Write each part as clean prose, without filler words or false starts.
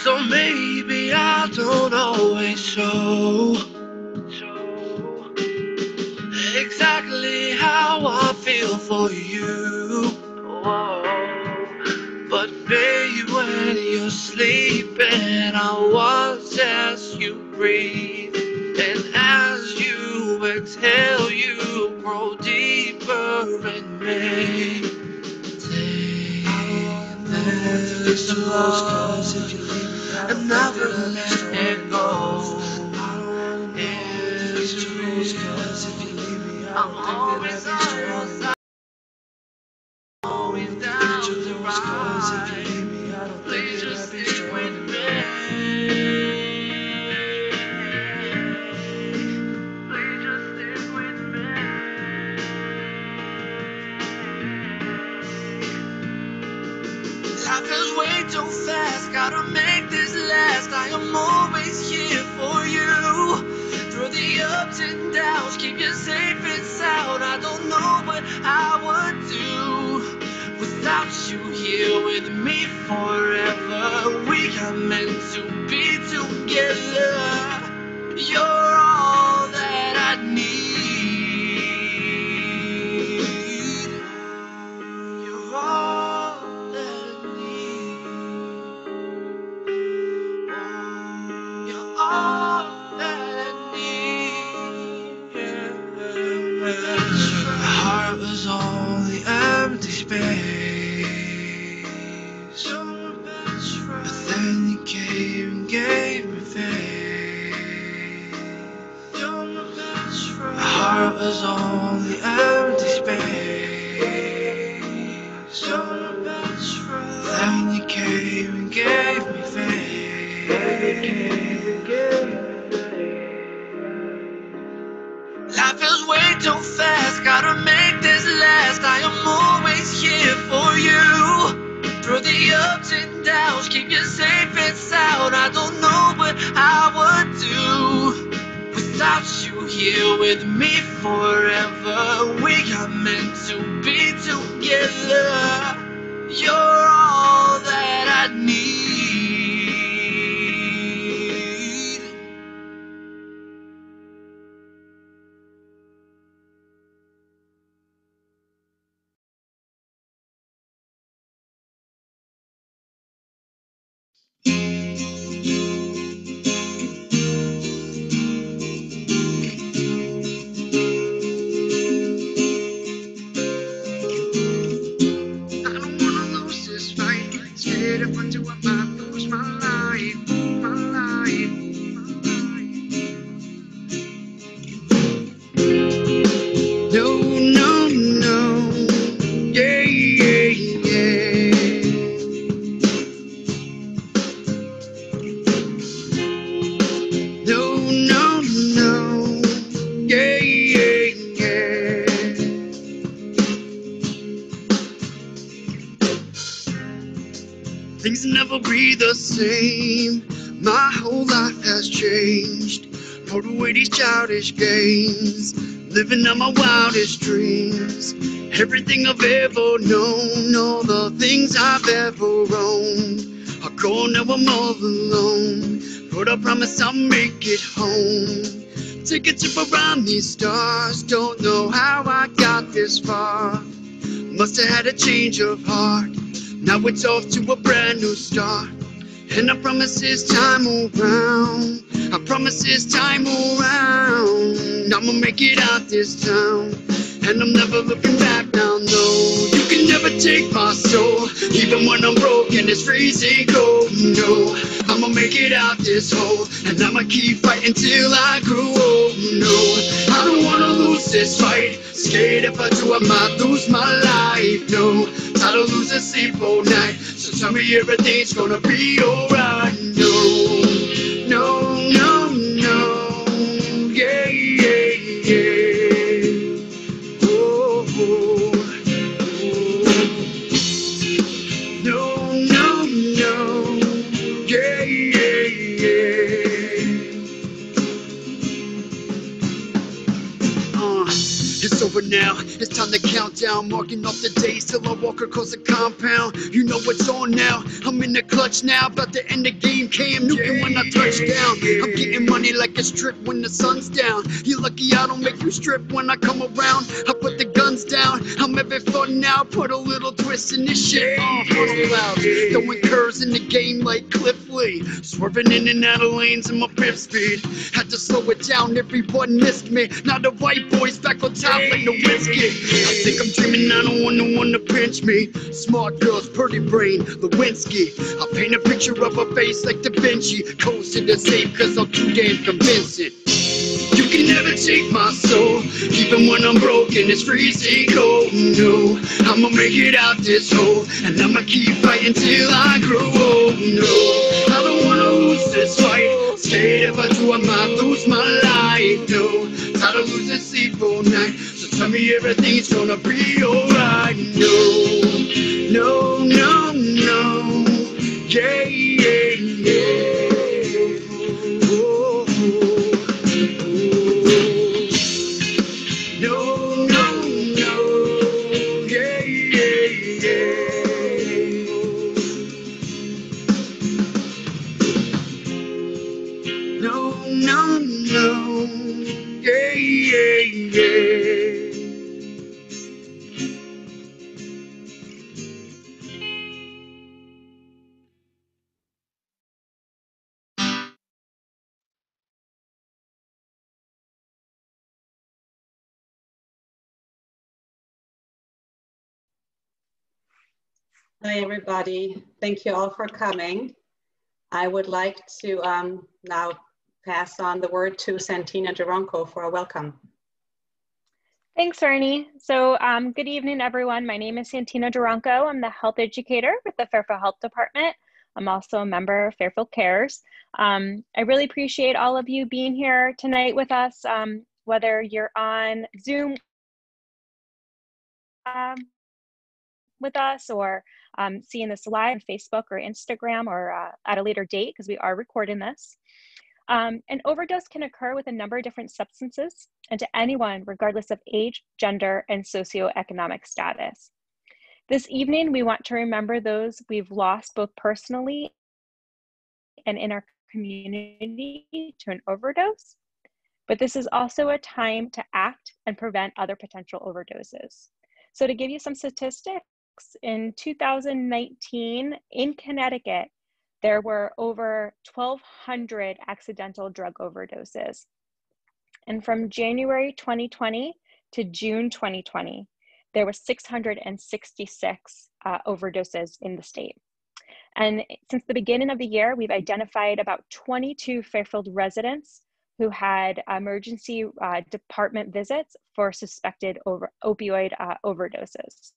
So maybe I don't always show exactly how I feel for you. Whoa. But babe, when you're sleeping, I watch as you breathe, and as you exhale, you grow deeper in me. Take this love and never let it go. It's true. I'm always on your side, always down to ride. Please just stick with me. Please just stick with me. Life is way too fast, gotta make this last. I am always here for you. Through the ups and downs, keep you safe and sound. I don't know what I would do without you here with me forever. We are meant to be together. You're all that I need. You're all that I need. You're all that I need. My heart was only empty space, but then you came and gave me faith. My heart was only empty space, then you came and gave me faith. Life is way too fast, gotta make this last. I am always here for you. Through the ups and downs, keep you safe and sound. I don't know what I would do without you here with me forever. We are meant to be together. You're all that I need. Things never be the same. My whole life has changed. Put away these childish games, living out my wildest dreams. Everything I've ever known, all the things I've ever owned are gone, now I'm all alone. But I promise I'll make it home. Take a trip around these stars. Don't know how I got this far. Must have had a change of heart. Now it's off to a brand new start. And I promise this time around, I promise this time around, I'ma make it out this town. And I'm never looking back now, no. You can never take my soul, even when I'm broken, it's freezing cold. No, I'ma make it out this hole, and I'ma keep fighting till I grow old. No, I don't wanna lose this fight. Scared if I do I might lose my life. No, I don't lose a sleep all night. So tell me everything's gonna be alright. No, no, no, no, yeah, yeah, yeah. It's over now, it's Time to count down, marking off the days till I walk across the compound. You know what's on now, I'm in the clutch now, about to end the game. Cam Newton when I touch down. I'm getting money like a strip when the sun's down. You lucky I don't make you strip when I come around. I put the guns down, I'm having fun now. Put a little twist in this shit. Funnel clouds, throwing curves in the game like Cliff Lee. Swerving in and out of lanes in my fifth speed. Had to slow it down, everyone missed me. Now the white boys back on top like the whiskey. I think I'm dreaming, I don't want no one to pinch me. Smart girls, pretty brain, Lewinsky. I paint a picture of a face like Da Vinci. Coast to the safe cause I'm too damn convincing. You can never take my soul, even when I'm broken, it's freezing cold. No, I'ma make it out this hole, and I'ma keep fighting till I grow old. No, I don't wanna lose this fight. Scared if I do, I might lose my life. No, tired of losing sleep all night. So tell me everything's gonna be alright. No, no, no, no. Yeah, yeah, yeah. Oh, oh. No, no, no, yeah, yeah, yeah. No, no, no, yeah, yeah, yeah. Hi, everybody. Thank you all for coming. I would like to now pass on the word to Santina Duranco for a welcome. Thanks, Ernie. So good evening, everyone. My name is Santina Duranco. I'm the health educator with the Fairfield Health Department. I'm also a member of Fairfield CARES. I really appreciate all of you being here tonight with us, whether you're on Zoom with us or seeing this live on Facebook or Instagram or at a later date, because we are recording this. An overdose can occur with a number of different substances and to anyone regardless of age, gender, and socioeconomic status. This evening, we want to remember those we've lost both personally and in our community to an overdose, but this is also a time to act and prevent other potential overdoses. So to give you some statistics, in 2019 in Connecticut, there were over 1,200 accidental drug overdoses. And from January 2020 to June 2020, there were 666 overdoses in the state. And since the beginning of the year, we've identified about 22 Fairfield residents who had emergency department visits for suspected opioid overdoses.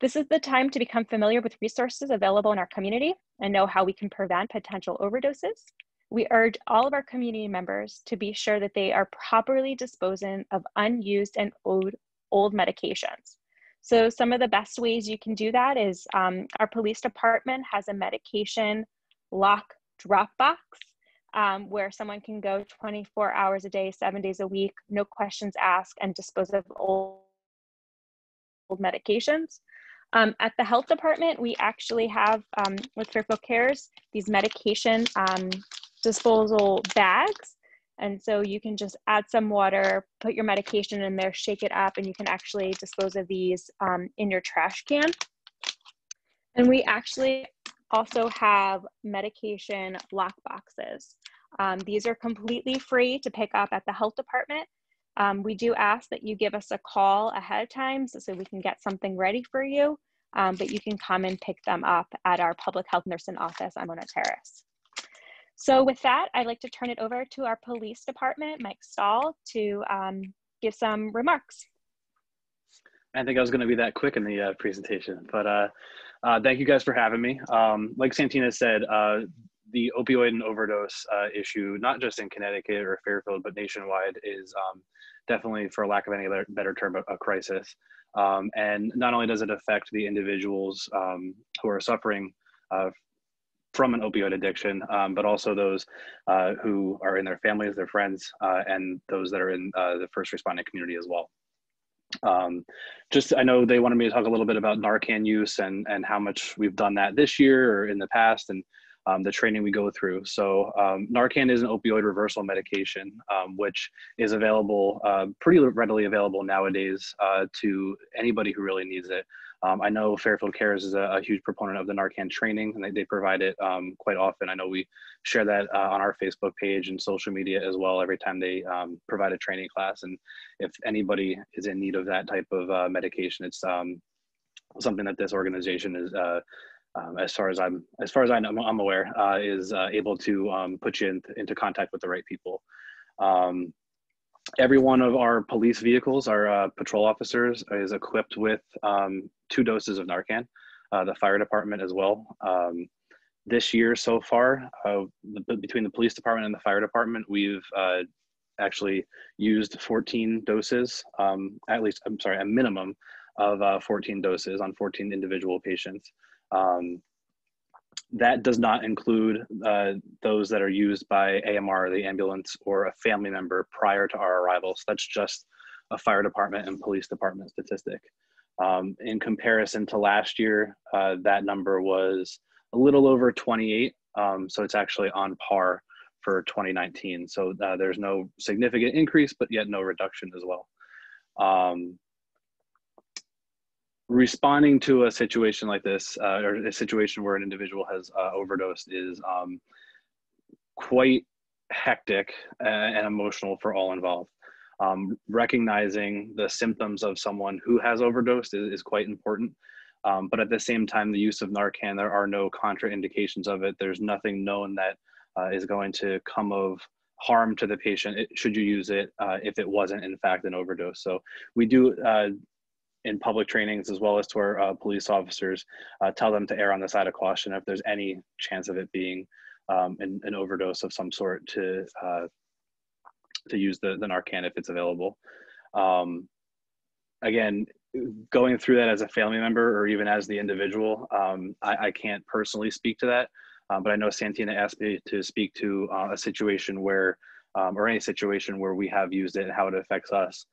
This is the time to become familiar with resources available in our community and know how we can prevent potential overdoses. We urge all of our community members to be sure that they are properly disposing of unused and old medications. So some of the best ways you can do that is our police department has a medication lock drop box where someone can go 24 hours a day, 7 days a week, no questions asked, and dispose of old medications. At the health department, we actually have, with Fairfield CARES, these medication disposal bags. And so you can just add some water, put your medication in there, shake it up, and you can actually dispose of these in your trash can. And we actually also have medication lock boxes. These are completely free to pick up at the health department. We do ask that you give us a call ahead of time so we can get something ready for you, but you can come and pick them up at our public health nursing office on Mona Terrace. So with that, I'd like to turn it over to our police department, Mike Stahl, to give some remarks. I think I was going to be that quick in the presentation, but thank you guys for having me. Like Santina said, the opioid and overdose issue, not just in Connecticut or Fairfield, but nationwide, is definitely, for lack of any better term, a crisis. And not only does it affect the individuals who are suffering from an opioid addiction, but also those who are in their families, their friends, and those that are in the first responding community as well. I know they wanted me to talk a little bit about Narcan use and how much we've done that this year or in the past, and the training we go through. So Narcan is an opioid reversal medication, which is available, pretty readily available nowadays to anybody who really needs it. I know Fairfield CARES is a huge proponent of the Narcan training, and they provide it quite often. I know we share that on our Facebook page and social media as well every time they provide a training class. And if anybody is in need of that type of medication, it's something that this organization is, as far as I'm aware, is able to put you into contact with the right people. Every one of our police vehicles, our patrol officers, is equipped with 2 doses of Narcan, the fire department as well. This year so far, between the police department and the fire department, we've actually used 14 doses, a minimum of 14 doses on 14 individual patients. That does not include those that are used by AMR, the ambulance, or a family member prior to our arrival. So that's just a fire department and police department statistic. In comparison to last year, that number was a little over 28. So it's actually on par for 2019. So there's no significant increase, but yet no reduction as well. Responding to a situation like this, or a situation where an individual has overdosed, is quite hectic and emotional for all involved. Recognizing the symptoms of someone who has overdosed is quite important. But at the same time, the use of Narcan, there are no contraindications of it. There's nothing known that is going to come of harm to the patient should you use it if it wasn't in fact an overdose. So we do, in public trainings as well as to our police officers, tell them to err on the side of caution if there's any chance of it being an overdose of some sort, to use the Narcan if it's available. Again, going through that as a family member or even as the individual, I can't personally speak to that, but I know Santina asked me to speak to a situation where, or any situation where we have used it and how it affects us.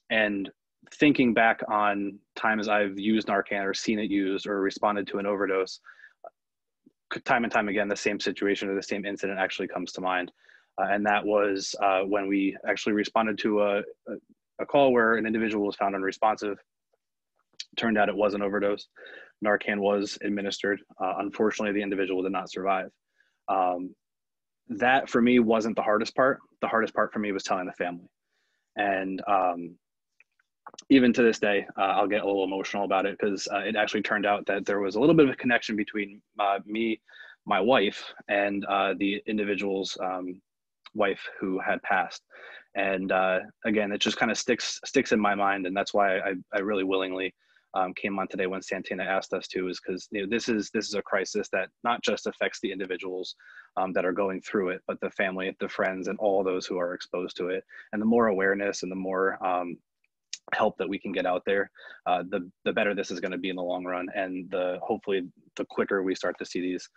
And thinking back on times I've used Narcan or seen it used or responded to an overdose, time and time again, the same situation or the same incident actually comes to mind. And that was when we actually responded to a call where an individual was found unresponsive. Turned out it was an overdose. Narcan was administered. Unfortunately, the individual did not survive. That for me wasn't the hardest part. The hardest part for me was telling the family. And even to this day, I'll get a little emotional about it, because it actually turned out that there was a little bit of a connection between me, my wife, and the individual's wife who had passed. And again, it just kind of sticks in my mind, and that's why I really willingly came on today when Santina asked us to, is because this is a crisis that not just affects the individuals that are going through it, but the family, the friends, and all those who are exposed to it. And the more awareness and the more help that we can get out there, the better this is going to be in the long run, and hopefully the quicker we start to see these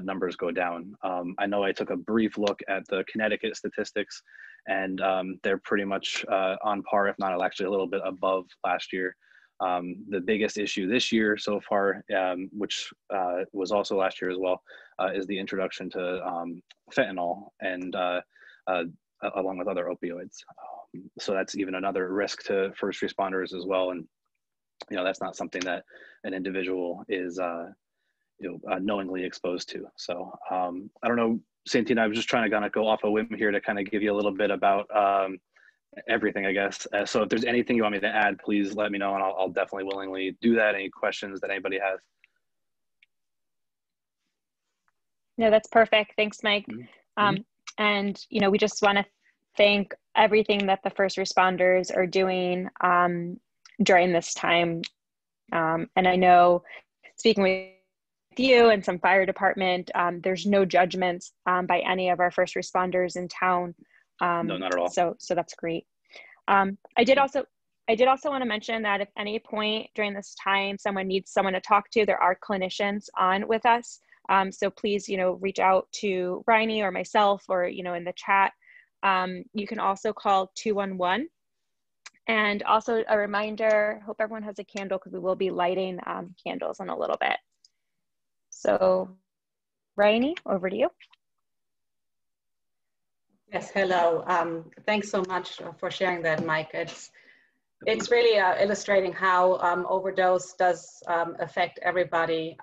numbers go down. I know I took a brief look at the Connecticut statistics, and they're pretty much on par, if not actually a little bit above last year. The biggest issue this year so far, which was also last year as well, is the introduction to fentanyl, and along with other opioids. So that's even another risk to first responders as well. And that's not something that an individual is knowingly exposed to. So I don't know, Santina, I was just trying to go off a whim here to kind of give you a little bit about everything, I guess. So if there's anything you want me to add, please let me know, and I'll definitely willingly do that. Any questions that anybody has? No, that's perfect. Thanks, Mike. Mm-hmm. And we just want to thank everything that the first responders are doing during this time. And I know, speaking with you and some fire department, there's no judgments by any of our first responders in town. No, not at all. So that's great. I did also want to mention that if any point during this time someone needs someone to talk to, there are clinicians on with us So please, reach out to Bryony or myself, or, in the chat. You can also call 211. And also a reminder, hope everyone has a candle, because we will be lighting candles in a little bit. So Bryony, over to you. Yes, hello. Thanks so much for sharing that, Mike. It's really illustrating how overdose does affect everybody,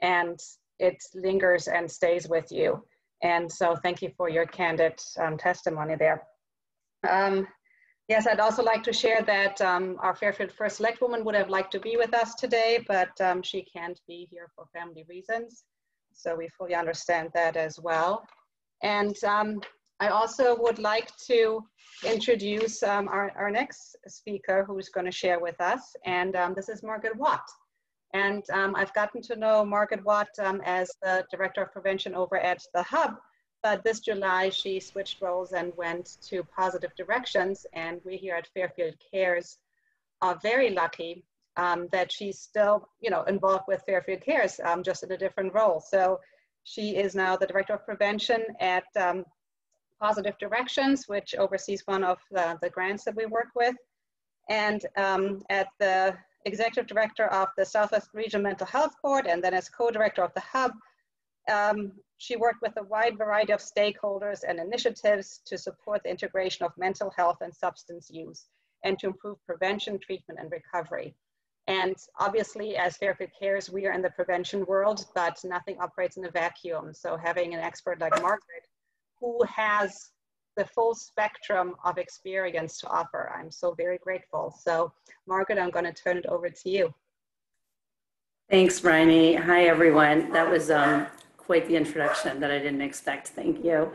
and it lingers and stays with you. And so thank you for your candid testimony there. Yes, I'd also like to share that our Fairfield First Select Woman would have liked to be with us today, but she can't be here for family reasons. So we fully understand that as well. And I also would like to introduce our next speaker, who's going to share with us. And this is Margaret Watt. And I've gotten to know Margaret Watt as the Director of Prevention over at the Hub. But this July, she switched roles and went to Positive Directions. And we here at Fairfield CARES are very lucky that she's still, involved with Fairfield CARES, just in a different role. So she is now the Director of Prevention at Positive Directions, which oversees one of the grants that we work with. And at the Executive Director of the Southwest Regional Mental Health Board, and then as Co-Director of the Hub, she worked with a wide variety of stakeholders and initiatives to support the integration of mental health and substance use, and to improve prevention, treatment, and recovery. And obviously, as Fairfield CARES, we are in the prevention world, but nothing operates in a vacuum. So having an expert like Margaret, who has the full spectrum of experience to offer, I'm so very grateful. So Margaret, I'm going to turn it over to you. Thanks, Bryony. Hi, everyone. That was quite the introduction that I didn't expect. Thank you.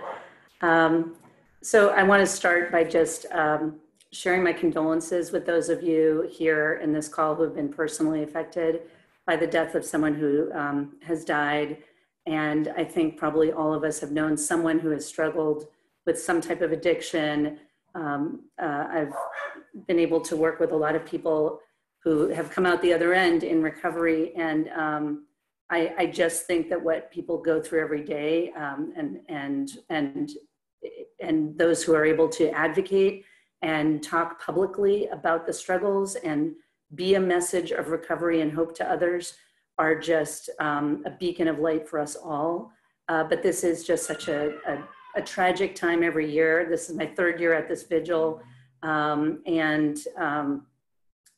So I want to start by just sharing my condolences with those of you here in this call who have been personally affected by the death of someone who has died. And I think probably all of us have known someone who has struggled with some type of addiction. I've been able to work with a lot of people who have come out the other end in recovery. And I just think that what people go through every day, and those who are able to advocate and talk publicly about the struggles and be a message of recovery and hope to others are just a beacon of light for us all. But this is just such a tragic time every year. This is my third year at this vigil.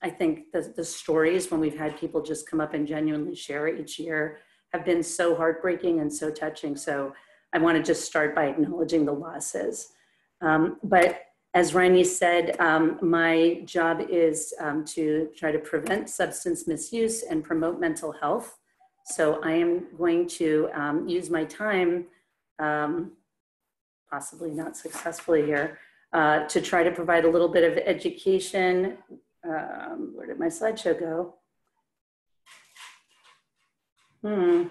I think the stories when we've had people just come up and genuinely share each year have been so heartbreaking and so touching. So I want to just start by acknowledging the losses. But as Bryony said, my job is to try to prevent substance misuse and promote mental health. So I am going to use my time, possibly not successfully here, to try to provide a little bit of education. Where did my slideshow go? Where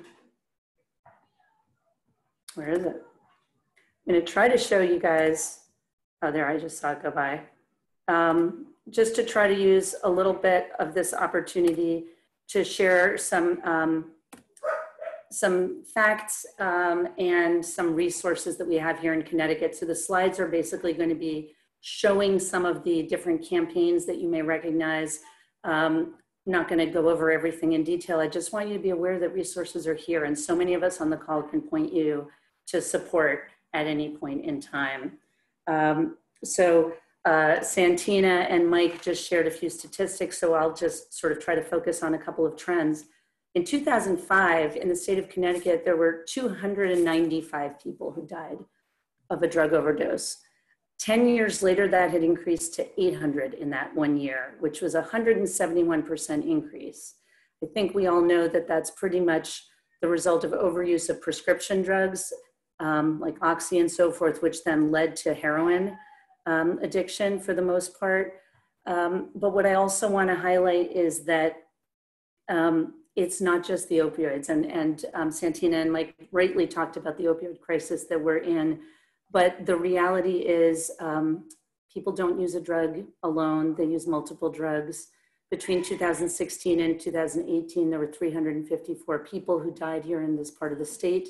is it? I'm going to try to show you guys. Oh, there, I just saw it go by. Just to try to use a little bit of this opportunity to share some facts and some resources that we have here in Connecticut. So the slides are basically going to be showing some of the different campaigns that you may recognize. I'm not going to go over everything in detail. I just want you to be aware that resources are here, and so many of us on the call can point you to support at any point in time. Santina and Mike just shared a few statistics, so I'll just sort of try to focus on a couple of trends. In 2005, in the state of Connecticut, there were 295 people who died of a drug overdose. 10 years later, that had increased to 800 in that 1 year, which was a 171% increase. I think we all know that that's pretty much the result of overuse of prescription drugs, like Oxy and so forth, which then led to heroin addiction for the most part. But what I also want to highlight is that it's not just the opioids, and Santina and Mike rightly talked about the opioid crisis that we're in, but the reality is people don't use a drug alone, they use multiple drugs. Between 2016 and 2018, there were 354 people who died here in this part of the state.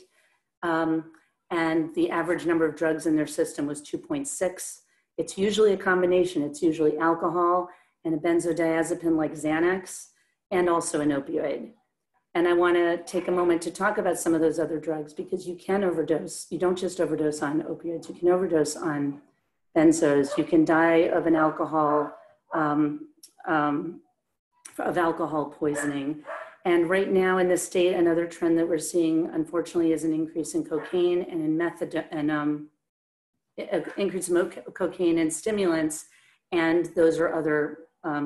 And the average number of drugs in their system was 2.6. It's usually a combination. It's usually alcohol and a benzodiazepine like Xanax, and also an opioid. And I want to take a moment to talk about some of those other drugs, because you can overdose. You don't just overdose on opioids. You can overdose on benzos. You can die of an alcohol poisoning. And right now in the state, another trend that we're seeing, unfortunately, is an increase in cocaine and in increase in cocaine and stimulants, and those are other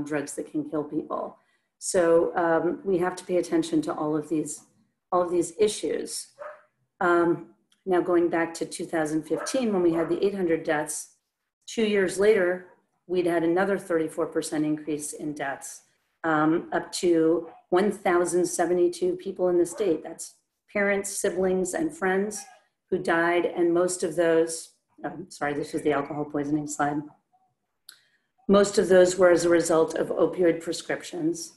drugs that can kill people. So we have to pay attention to all of these issues. Now going back to 2015, when we had the 800 deaths, 2 years later, we'd had another 34% increase in deaths, up to 1,072 people in the state. That's parents, siblings, and friends who died, and most of those, sorry, this was the alcohol poisoning slide. Most of those were as a result of opioid prescriptions.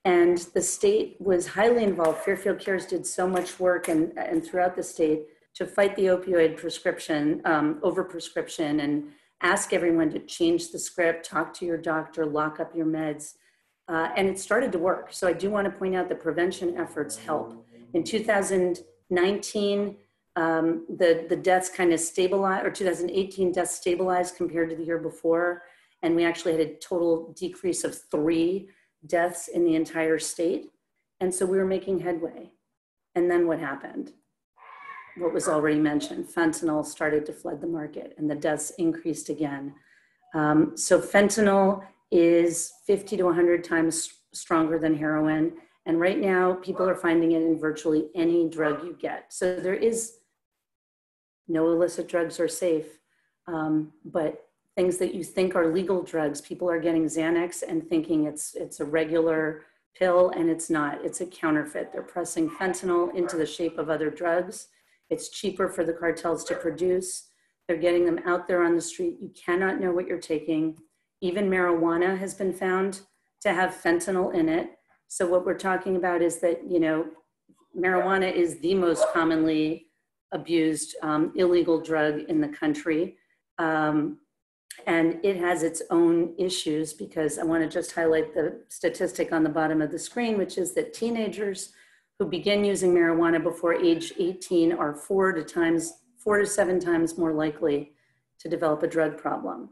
And the state was highly involved. Fairfield CARES did so much work and throughout the state to fight the opioid prescription, overprescription, and ask everyone to change the script, talk to your doctor, lock up your meds. And it started to work. So I do want to point out that prevention efforts help. In 2019, the deaths kind of stabilized, or 2018 deaths stabilized compared to the year before. And we actually had a total decrease of 3 deaths in the entire state. And so we were making headway. And then what happened? What was already mentioned, fentanyl started to flood the market and the deaths increased again. So fentanyl is 50 to 100 times stronger than heroin. And right now people are finding it in virtually any drug you get. So there is no illicit drugs are safe, but things that you think are legal drugs, people are getting Xanax and thinking it's a regular pill, and it's not. It's a counterfeit. They're pressing fentanyl into the shape of other drugs. It's cheaper for the cartels to produce. They're getting them out there on the street. You cannot know what you're taking. Even marijuana has been found to have fentanyl in it. So what we're talking about is that, you know, marijuana is the most commonly abused illegal drug in the country. And it has its own issues, because I want to just highlight the statistic on the bottom of the screen, which is that teenagers who begin using marijuana before age 18 are 4 to 7 times more likely to develop a drug problem.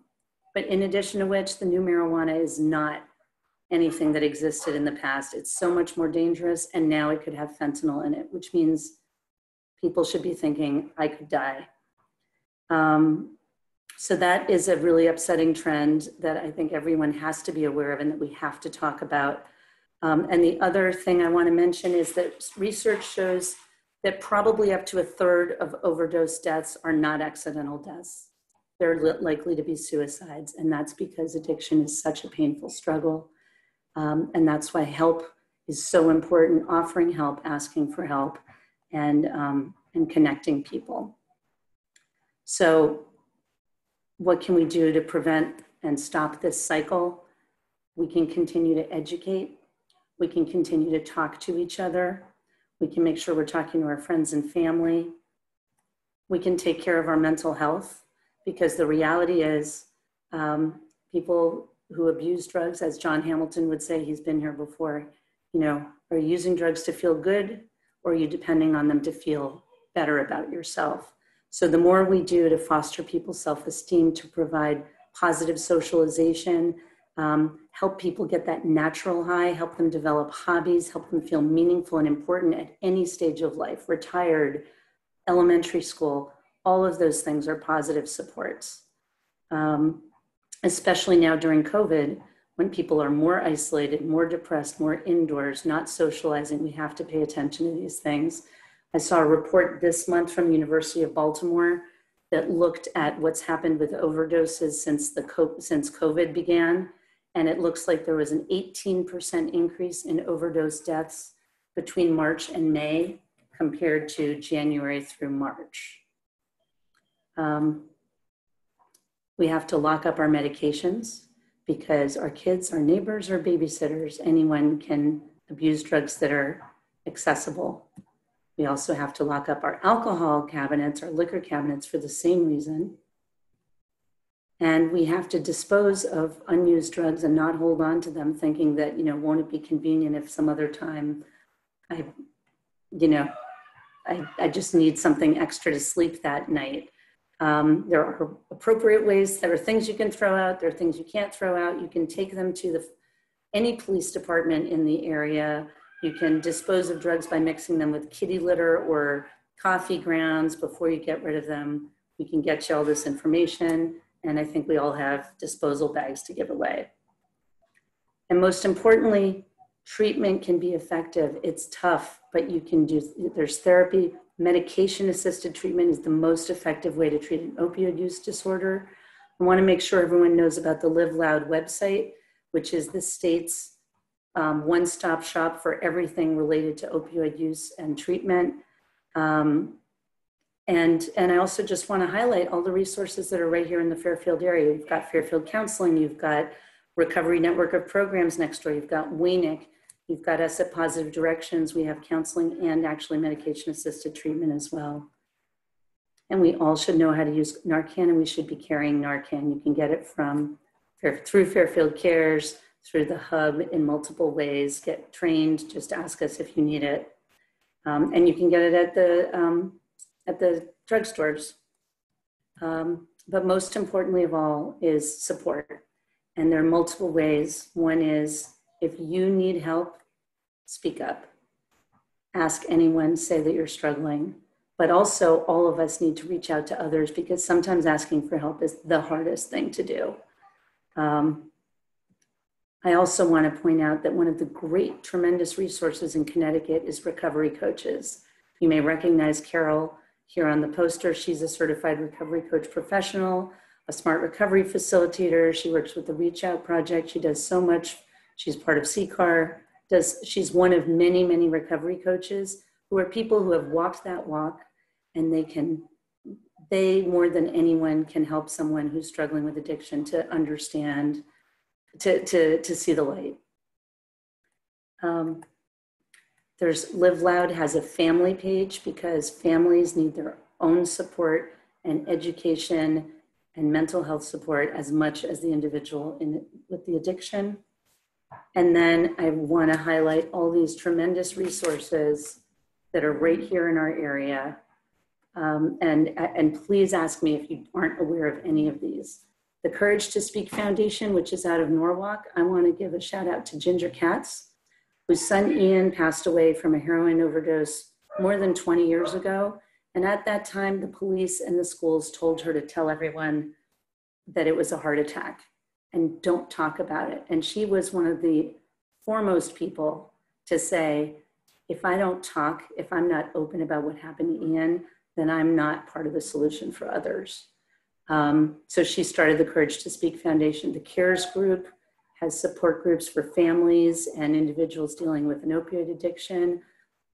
But in addition to which, the new marijuana is not anything that existed in the past. It's so much more dangerous, and now it could have fentanyl in it, which means people should be thinking, I could die. So that is a really upsetting trend that I think everyone has to be aware of and that we have to talk about. And the other thing I want to mention is that research shows that probably up to 1/3 of overdose deaths are not accidental deaths. They're likely to be suicides, and that's because addiction is such a painful struggle. And that's why help is so important, offering help, asking for help, and connecting people. So what can we do to prevent and stop this cycle? We can continue to educate. We can continue to talk to each other. We can make sure we're talking to our friends and family. We can take care of our mental health, because the reality is people who abuse drugs, as John Hamilton would say, he's been here before, you know, are you using drugs to feel good, or are you depending on them to feel better about yourself? So the more we do to foster people's self-esteem, to provide positive socialization, help people get that natural high, help them develop hobbies, help them feel meaningful and important at any stage of life, retired, elementary school, all of those things are positive supports. Especially now during COVID, when people are more isolated, more depressed, more indoors, not socializing, we have to pay attention to these things. I saw a report this month from the University of Baltimore that looked at what's happened with overdoses since COVID began. And it looks like there was an 18% increase in overdose deaths between March and May compared to January through March. We have to lock up our medications. because our kids, our neighbors, our babysitters, anyone can abuse drugs that are accessible. We also have to lock up our alcohol cabinets, our liquor cabinets for the same reason. And we have to dispose of unused drugs and not hold on to them thinking that, won't it be convenient if some other time I just need something extra to sleep that night. There are appropriate ways. There are things you can throw out. There are things you can't throw out. You can take them to any police department in the area. You can dispose of drugs by mixing them with kitty litter or coffee grounds before you get rid of them. We can get you all this information. And I think we all have disposal bags to give away. And most importantly, treatment can be effective. It's tough, but there's therapy. Medication-assisted treatment is the most effective way to treat an opioid use disorder. I want to make sure everyone knows about the Live Loud website, which is the state's one-stop shop for everything related to opioid use and treatment. And I also just want to highlight all the resources that are right here in the Fairfield area. You've got Fairfield Counseling, you've got Recovery Network of Programs next door, you've got WANIC, you've got us at Positive Directions, we have counseling and actually medication-assisted treatment as well. And we all should know how to use Narcan, and we should be carrying Narcan. You can get it through Fairfield CARES, through the hub in multiple ways. Get trained, just ask us if you need it. And you can get it at the drugstores. But most importantly of all is support. And there are multiple ways. One is, if you need help, speak up. Ask anyone, say that you're struggling. But also all of us need to reach out to others, because sometimes asking for help is the hardest thing to do. I also want to point out that one of the great, tremendous resources in Connecticut is recovery coaches. You may recognize Carol here on the poster. She's a certified recovery coach professional, a smart recovery facilitator. She works with the Reach Out Project. She does so much. She's part of CCAR. She's one of many, many recovery coaches who are people who have walked that walk, and they more than anyone can help someone who's struggling with addiction to understand, to see the light. There's Live Loud has a family page, because families need their own support and education and mental health support as much as the individual with the addiction. And then I want to highlight all these tremendous resources that are right here in our area. And please ask me if you aren't aware of any of these. The Courage to Speak Foundation, which is out of Norwalk. I want to give a shout out to Ginger Katz, whose son Ian passed away from a heroin overdose more than 20 years ago. And at that time, the police and the schools told her to tell everyone that it was a heart attack and don't talk about it. And she was one of the foremost people to say, if I don't talk, if I'm not open about what happened to Ian, then I'm not part of the solution for others. So she started the Courage to Speak Foundation. The CARES group has support groups for families and individuals dealing with an opioid addiction.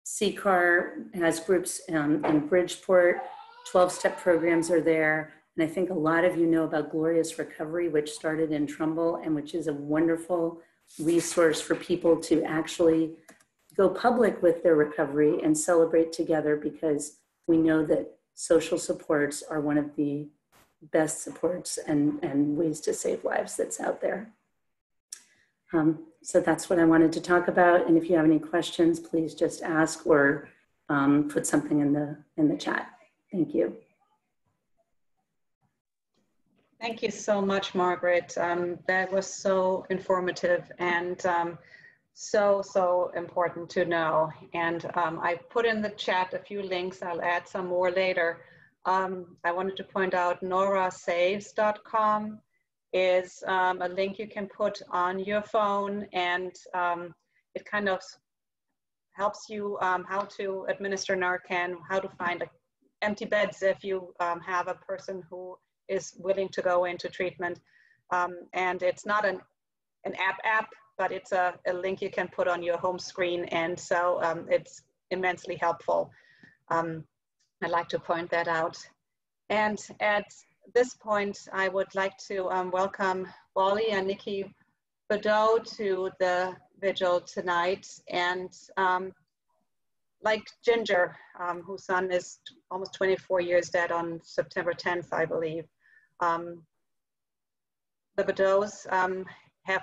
CCAR has groups in Bridgeport. 12-step programs are there. And I think a lot of you know about Glorious Recovery, which started in Trumbull and which is a wonderful resource for people to actually go public with their recovery and celebrate together, because we know that social supports are one of the best supports and ways to save lives that's out there. So that's what I wanted to talk about. And if you have any questions, please just ask or put something in the chat. Thank you. Thank you so much, Margaret. That was so informative and so important to know. And I put in the chat a few links. I'll add some more later. I wanted to point out norasaves.com is a link you can put on your phone, and it kind of helps you how to administer Narcan, how to find empty beds if you have a person who is willing to go into treatment. And it's not an app, but it's a link you can put on your home screen. And so it's immensely helpful. I'd like to point that out. And at this point, I would like to welcome Wally and Nikki Badeau to the vigil tonight. And like Ginger, whose son is almost 24 years dead on September 10th, I believe. The Badeaus have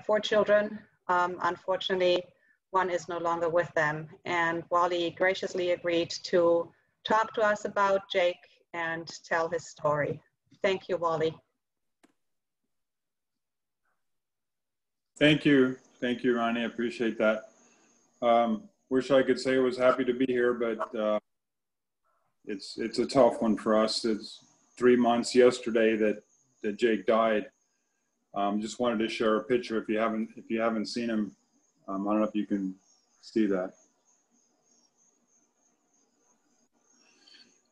4 children. Unfortunately, one is no longer with them. And Wally graciously agreed to talk to us about Jake and tell his story. Thank you, Wally. Thank you, Ronnie. I appreciate that. Wish I could say I was happy to be here, but it's a tough one for us. It's 3 months yesterday that Jake died. Just wanted to share a picture if you haven't seen him. I don't know if you can see that.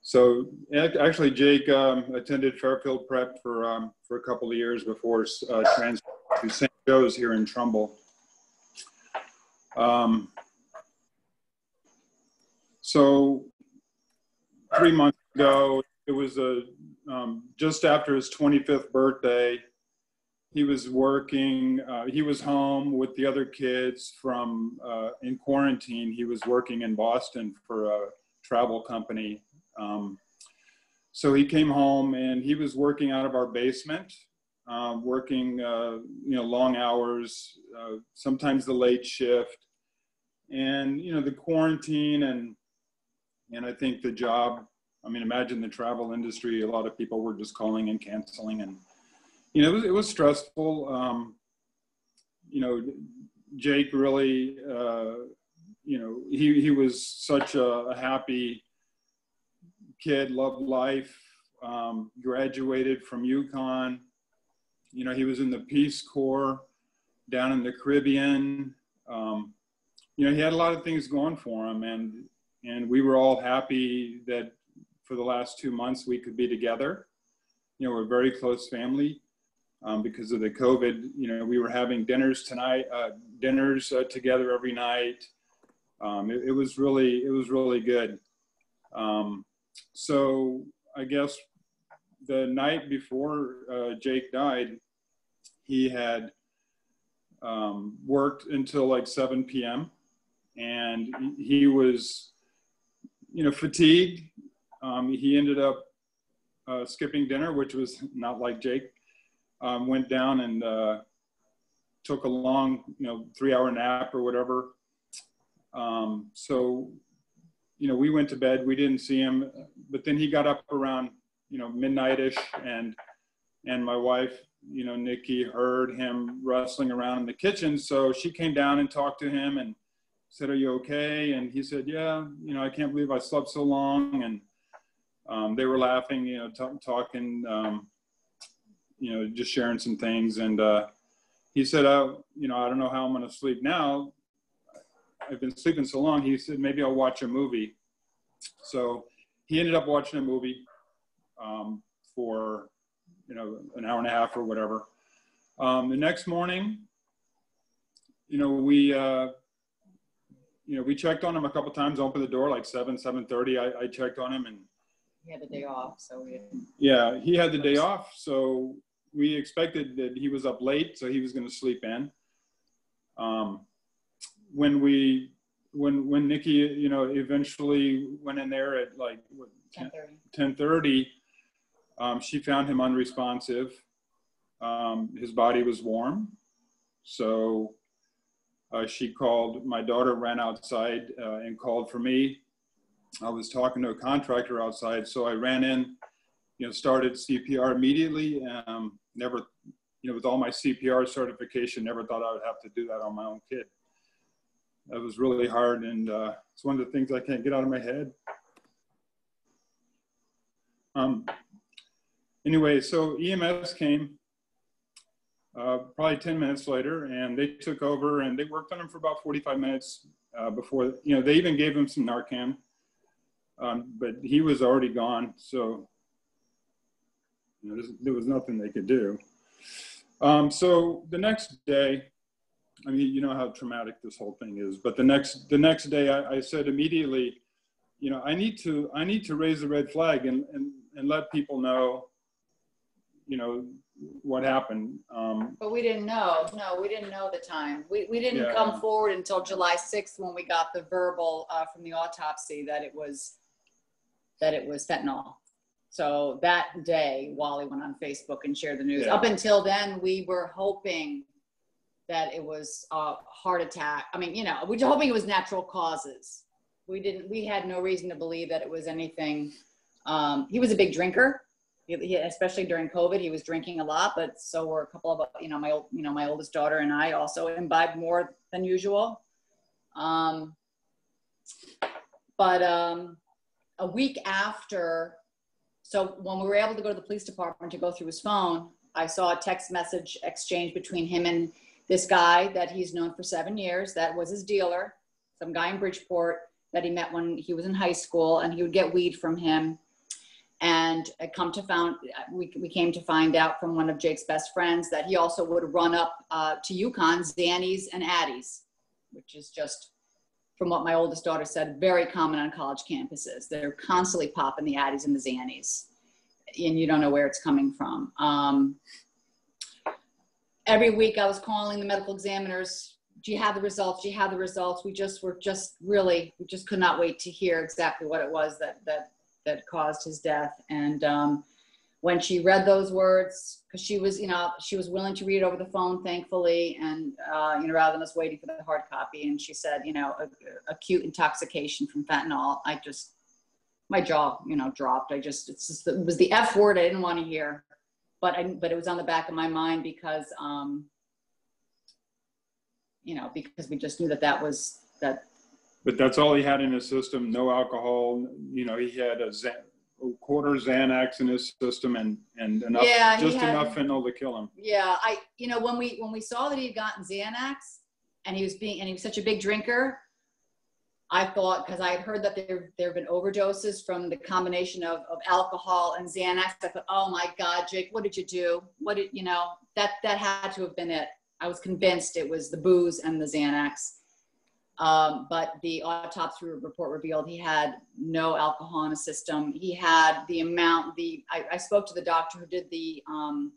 So actually, Jake attended Fairfield Prep for a couple of years before transferring to St. Joe's here in Trumbull. So 3 months ago, it was just after his 25th birthday. He was working, he was home with the other kids from, in quarantine. He was working in Boston for a travel company. So he came home and he was working out of our basement, working, long hours, sometimes the late shift. And, the quarantine and I think the job, imagine the travel industry, a lot of people were just calling and canceling, and it was stressful. Jake really, he was such a happy kid, loved life, graduated from UConn. He was in the Peace Corps down in the Caribbean. He had a lot of things going for him, and we were all happy that for the last 2 months we could be together. We're a very close family. Because of the COVID, we were having dinners together every night. It was really good. So I guess the night before Jake died, he had worked until like 7 p.m. and he was, fatigued. He ended up skipping dinner, which was not like Jake. Went down and took a long, 3-hour nap or whatever. So, we went to bed. We didn't see him, but then he got up around, midnight-ish, and my wife, Nikki, heard him rustling around in the kitchen. So she came down and talked to him and said, "Are you okay?" And he said, "Yeah, I can't believe I slept so long." And they were laughing, talking. Just sharing some things. And he said, I don't know how I'm going to sleep now. I've been sleeping so long. He said, maybe I'll watch a movie. So he ended up watching a movie for, an hour and a half or whatever. The next morning, we checked on him a couple times, opened the door like 7:30. I checked on him, and he had the day off, so yeah, he had the day off, so we expected that he was up late, so he was going to sleep in. When Nikki, eventually went in there at like 10:30, she found him unresponsive. His body was warm, so she called. My daughter ran outside and called for me. I was talking to a contractor outside, so I ran in, started CPR immediately. Never, with all my CPR certification, never thought I would have to do that on my own kid. That was really hard, and it's one of the things I can't get out of my head. Anyway, so EMS came probably 10 minutes later, and they took over, and they worked on him for about 45 minutes before, they even gave him some Narcan. But he was already gone, so there was nothing they could do. So the next day, you know how traumatic this whole thing is. But the next day, I said immediately, I need to raise the red flag and let people know, you know, what happened. But we didn't know. No, we didn't know the time. We didn't Yeah. come forward until July 6th when we got the verbal from the autopsy that it was fentanyl. So that day, Wally went on Facebook and shared the news. Yeah. Up until then, we were hoping that it was a heart attack. I mean, you know, we were hoping it was natural causes. We had no reason to believe that it was anything. He was a big drinker. He, especially during COVID, he was drinking a lot, but so were a couple of, my oldest daughter and I also imbibed more than usual. But a week after, so when we were able to go to the police department to go through his phone, I saw a text message exchange between him and this guy that he's known for 7 years. That was his dealer, some guy in Bridgeport that he met when he was in high school, and he would get weed from him. And we came to find out from one of Jake's best friends that he also would run up to Yukon, Xannies and Addies, which is just, from what my oldest daughter said, very common on college campuses. They're constantly popping the Addies and the Xannies, and you don't know where it's coming from. Every week I was calling the medical examiners. Do you have the results? Do you have the results? We just could not wait to hear exactly what it was that caused his death. And when she read those words, because she was willing to read it over the phone, thankfully, and rather than us waiting for the hard copy. And she said, acute intoxication from fentanyl. My jaw, dropped. It was the F word I didn't want to hear, but it was on the back of my mind because, because we just knew that was that. But that's all he had in his system, no alcohol. He had a quarter Xanax in his system and enough, enough fentanyl to kill him. Yeah, when we saw that he had gotten Xanax and he was such a big drinker, I thought, because I had heard that there have been overdoses from the combination of alcohol and Xanax. I thought, oh my God, Jake, what did you do? That had to have been it. I was convinced it was the booze and the Xanax. But the autopsy report revealed he had no alcohol in his system. He had the amount, I spoke to the doctor who did the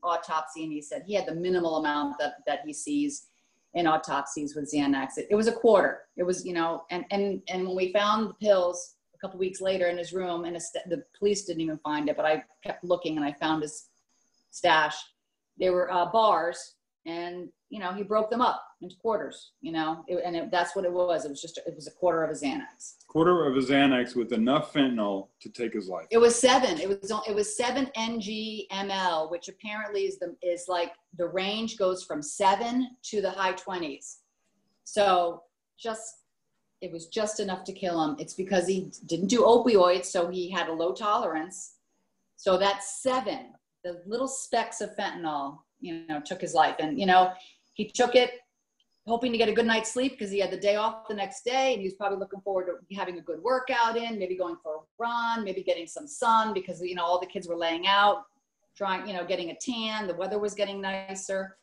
autopsy, and he said he had the minimal amount that he sees in autopsies with Xanax. It was a quarter. It was, and when we found the pills a couple weeks later in his room, and the police didn't even find it, but I kept looking and I found his stash. They were bars, and he broke them up into quarters, that's what it was. It was a quarter of a Xanax. Quarter of a Xanax with enough fentanyl to take his life. It was 7. It was 7 ng/ml, which apparently is like the range goes from 7 to the high 20s. So it was just enough to kill him. It's because he didn't do opioids, so he had a low tolerance. So that 7, the little specks of fentanyl, took his life. And, he took it hoping to get a good night's sleep because he had the day off the next day, and he was probably looking forward to having a good workout in, maybe going for a run, maybe getting some sun because, all the kids were laying out, trying, getting a tan. The weather was getting nicer.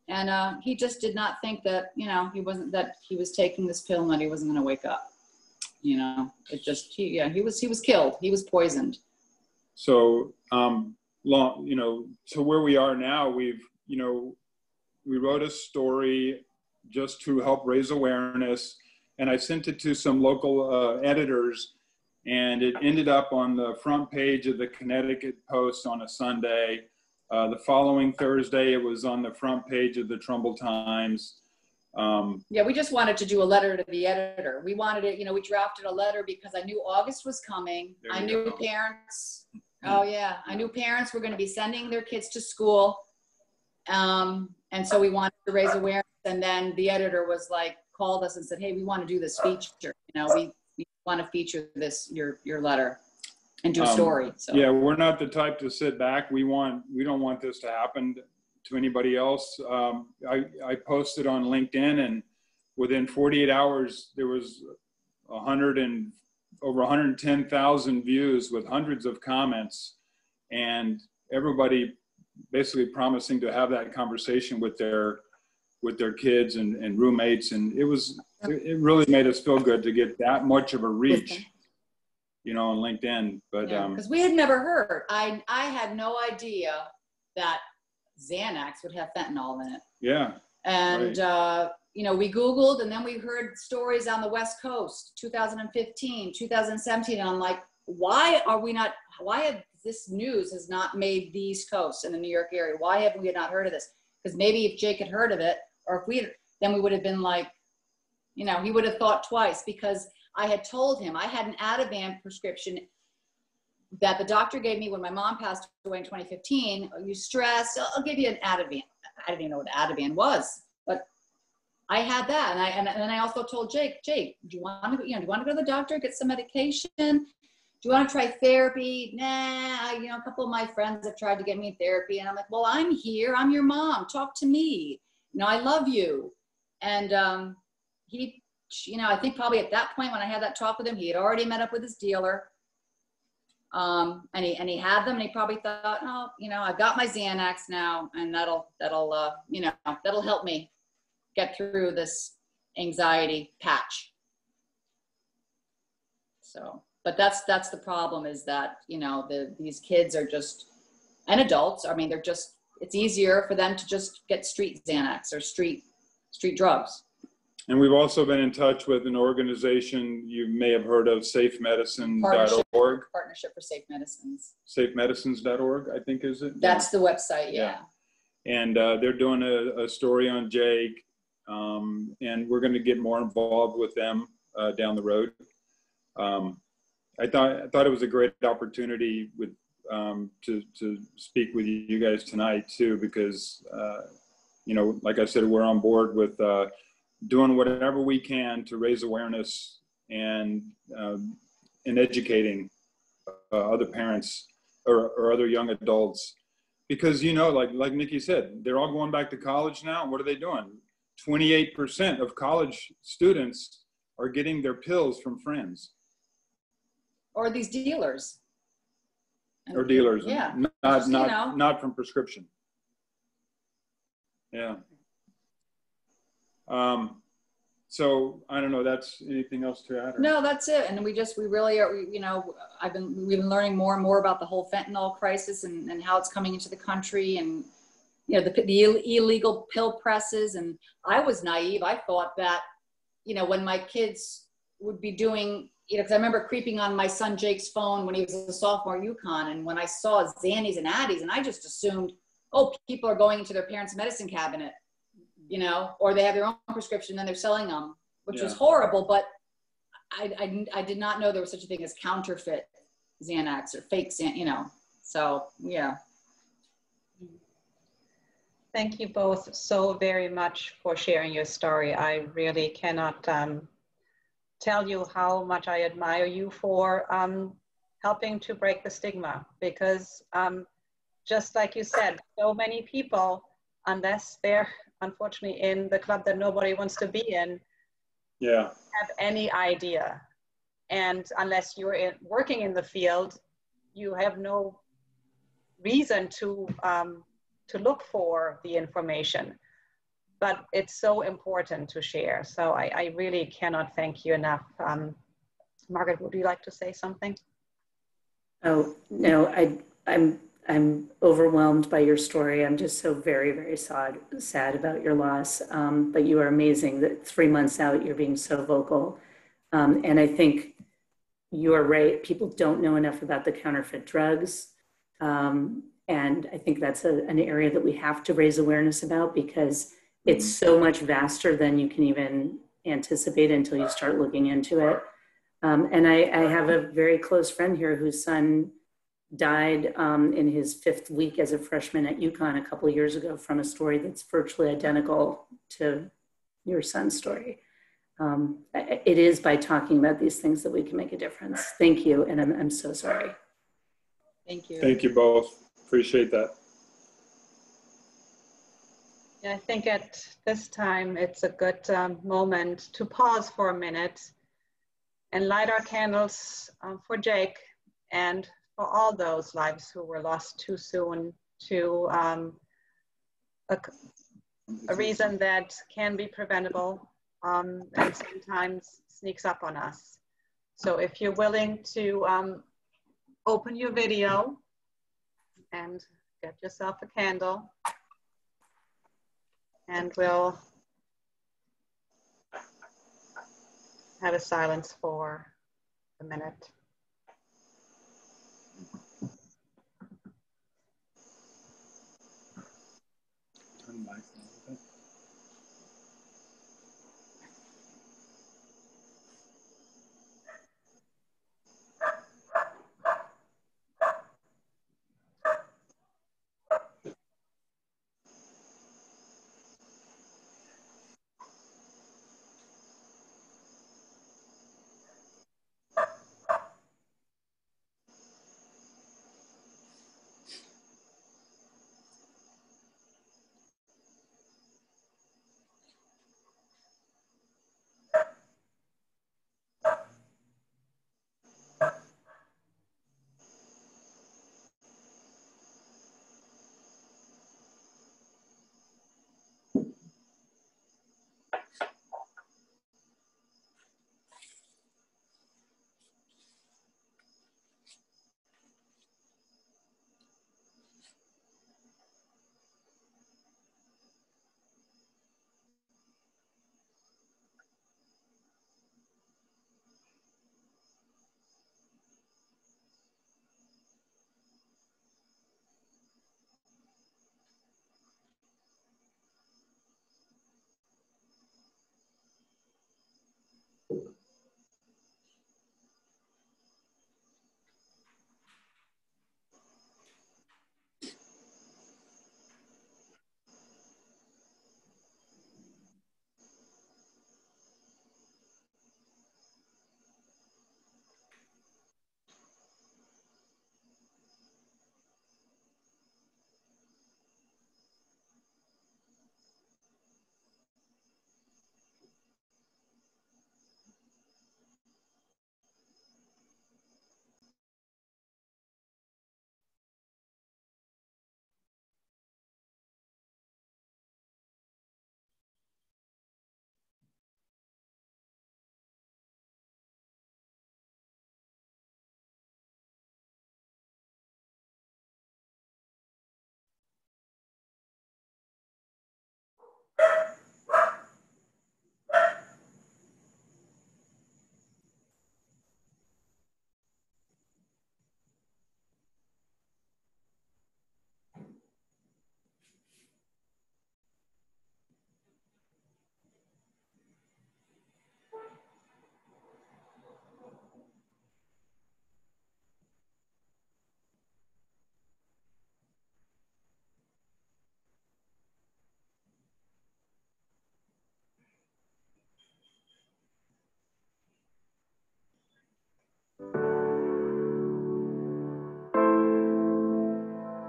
And he just did not think that, he was taking this pill and that he wasn't going to wake up. He was killed. He was poisoned. So, so where we are now, we wrote a story just to help raise awareness, and I sent it to some local editors, and it ended up on the front page of the Connecticut Post on a Sunday. The following Thursday, it was on the front page of the Trumbull Times. We just wanted to do a letter to the editor. We wanted it, we drafted a letter because I knew August was coming. I knew parents. Oh yeah, I knew parents were going to be sending their kids to school. And so we wanted to raise awareness, and then the editor called us and said, hey, we want to do this feature. We want to feature your letter and do a story. So. Yeah, we're not the type to sit back. We don't want this to happen to anybody else. I posted on LinkedIn, and within 48 hours, there was over 110,000 views with hundreds of comments, and everybody basically promising to have that conversation with their kids and roommates. And it really made us feel good to get that much of a reach, on LinkedIn. But because we had never heard, I had no idea that Xanax would have fentanyl in it. Yeah. And, right. You know, we Googled, and then we heard stories on the West Coast, 2015, 2017. And I'm like, why have this news has not made the East Coast in the New York area? Why have we not heard of this? Because maybe if Jake had heard of it, or if we had, then we would have been like, you know, he would have thought twice, because I had told him I had an Ativan prescription that the doctor gave me when my mom passed away in 2015. You stressed, I'll give you an Ativan. I didn't even know what Ativan was, but I had that. And then I also told Jake, do you want to, do you want to go to the doctor, get some medication? Do you want to try therapy? Nah, you know, a couple of my friends have tried to get me therapy. And I'm like, well, I'm here. I'm your mom. Talk to me. You know, I love you. And he, you know, I think probably at that point when I had that talk with him, he had already met up with his dealer. And he had them, and he probably thought, oh, you know, I've got my Xanax now, and that'll you know, that'll help me get through this anxiety patch. So, but that's the problem, is that, you know, these kids are just, and adults, I mean, it's easier for them to just get street Xanax or street drugs. And we've also been in touch with an organization you may have heard of, safemedicine.org. Partnership for Safe Medicines. Safemedicines.org, I think, is it? That's the website, yeah. And they're doing a story on Jake, and we're going to get more involved with them down the road. I thought it was a great opportunity with to speak with you guys tonight too, because you know, like I said, we're on board with doing whatever we can to raise awareness and educating other parents or other young adults, because, you know, like Nikki said, they're all going back to college now. What are they doing? 28% of college students are getting their pills from friends. Or these dealers. Or dealers. Yeah. Not from prescription. Yeah. So I don't know, that's anything else to add? Or? No, that's it. And we really are, you know, we've been learning more and more about the whole fentanyl crisis and how it's coming into the country, and, you know, the illegal pill presses. And I was naive. I thought that, you know, when my kids would be doing, you know, because I remember creeping on my son Jake's phone when he was a sophomore at UConn, and when I saw Xannies and Addies, and I just assumed, oh, people are going into their parents' medicine cabinet, you know, or they have their own prescription and they're selling them, which was horrible. But I did not know there was such a thing as counterfeit Xanax or fake you know. So yeah. Thank you both so very much for sharing your story. I really cannot tell you how much I admire you for helping to break the stigma, because just like you said, so many people, unless they're unfortunately in the club that nobody wants to be in, have any idea. And unless you're working in the field, you have no reason to look for the information. But it's so important to share. So I really cannot thank you enough. Margaret, would you like to say something? Oh, no, I'm overwhelmed by your story. I'm just so very, very sad about your loss. But you are amazing that 3 months out, you're being so vocal. And I think you are right. People don't know enough about the counterfeit drugs. And I think that's an area that we have to raise awareness about, because it's so much vaster than you can even anticipate until you start looking into it. And I have a very close friend here whose son died in his 5th week as a freshman at UConn a couple of years ago from a story that's virtually identical to your son's story. It is by talking about these things that we can make a difference. Thank you, and I'm so sorry. Thank you. Thank you both. Appreciate that. Yeah, I think at this time it's a good moment to pause for a minute and light our candles for Jake and for all those lives who were lost too soon to a reason that can be preventable and sometimes sneaks up on us. So if you're willing to open your video and get yourself a candle, and we'll have a silence for a minute. Turn the mic on a bit.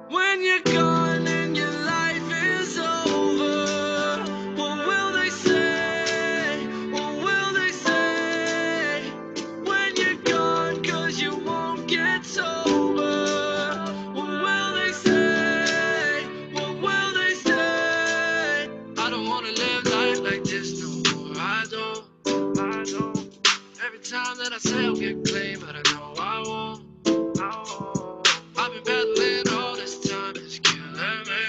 When you're gone and your life is over, what will they say? What will they say? When you're gone, 'cause you won't get sober, what will they say? What will they say? I don't wanna live life like this no more. I don't. Every time that I say I'll get clean, but I know I won't. I've been battling all this time, it's killing me.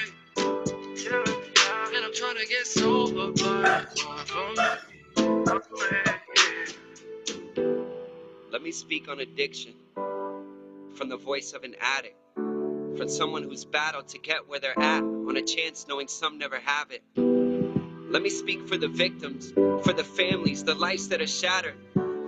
And I'm trying to get sober, but it's hard for me. Let me speak on addiction from the voice of an addict, from someone who's battled to get where they're at on a chance knowing some never have it. Let me speak for the victims, for the families, the lives that are shattered,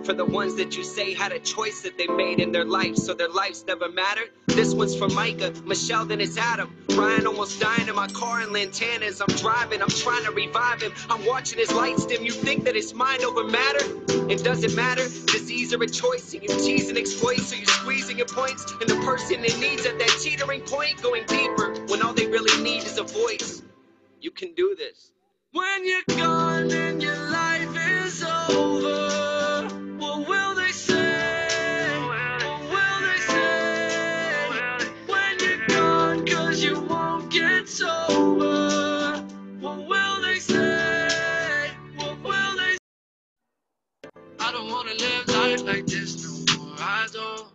for the ones that you say had a choice that they made in their life, so their lives never mattered. This one's for Micah, Michelle, then it's Adam. Ryan almost dying in my car in Lantana as I'm driving. I'm trying to revive him. I'm watching his lights dim. You think that it's mind over matter? It doesn't matter. Disease or a choice, and you tease and exploit, so you're squeezing your points. And the person in needs at that teetering point, going deeper when all they really need is a voice. You can do this. When you're gone and your life is over, what will they say? What will they say? When you're gone, 'cause you won't get sober, what will they say? What will they say? I don't wanna live life like this no more. I don't.